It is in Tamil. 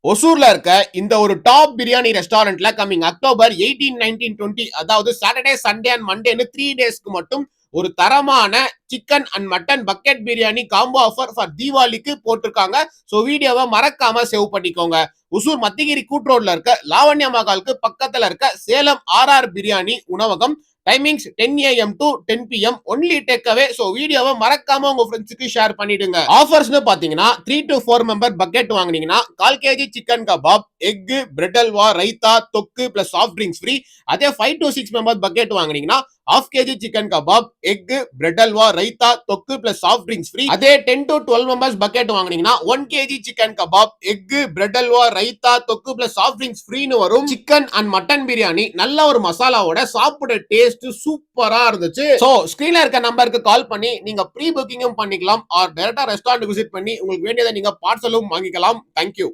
ஒசூர்ல இருக்க இந்த ஒரு டாப் பிரியாணி ரெஸ்டாரண்ட்ல கமிங் அக்டோபர் 18, 19, 20 அதாவது சாட்டர்டே சண்டே அண்ட் மண்டேன்னு 3 டேஸ்க்கு மட்டும் ஒரு தரமான chicken and mutton bucket biryani combo offer for தீபாவளிக்கு போட்டிருக்காங்க. ஸோ வீடியோவை மறக்காம சேவ் பண்ணிக்கோங்க. ஒசூர் மத்திகிரி கூட்ரோட்ல இருக்க லாவண்யா மகாலுக்கு பக்கத்துல இருக்க சேலம் ஆர்ஆர் பிரியாணி உணவகம். Timings 10 AM to 10 PM only take away. So வீடியோவை மறக்காம உங்க ஃப்ரெண்ட்ஸுக்கு ஷேர் பண்ணிடுங்க. ஆஃபர்ஸ்னு பாத்தீங்கன்னா 3 to 4 மெம்பர் பக்கெட் வாங்குனீங்கன்னா 1/4 kg chicken kebab, egg, bread halwa, raita, தொக்கு பிளஸ் சாஃப்ட் ட்ரிங்க்ஸ் ஃப்ரீ. அதே 5 to 6 மெம்பர் பக்கெட் வாங்குனீங்கன்னா 1/2 kg chicken kebab, egg, bread halwa, raita, தொக்கு பிளஸ் சாஃப்ட் ட்ரிங்க்ஸ் ஃப்ரீ. அதே 10 to 12 மெம்பர்ஸ் பக்கெட் வாங்குனீங்கன்னா 1 kg chicken kebab, egg, bread halwa, raita, தொக்கு பிளஸ் சாஃப்ட் ட்ரிங்க்ஸ் ஃப்ரீன்னு வரும். சிக்கன் அண்ட் மட்டன் பிரியாணி நல்ல ஒரு மசாலாவோட சாப்பிட டேஸ்ட் சூப்பரா இருந்துச்சு. சோ ஸ்கிரீன்ல இருக்க நம்பருக்கு கால் பண்ணி நீங்க ப்ரீ புக்கிங்கும் பண்ணிக்கலாம் ஆர் டைரக்டா ரெஸ்டாரண்ட் விசிட் பண்ணி உங்களுக்கு வேண்டியதை நீங்க பார்சலும் வாங்கிக்கலாம். தேங்க்யூ.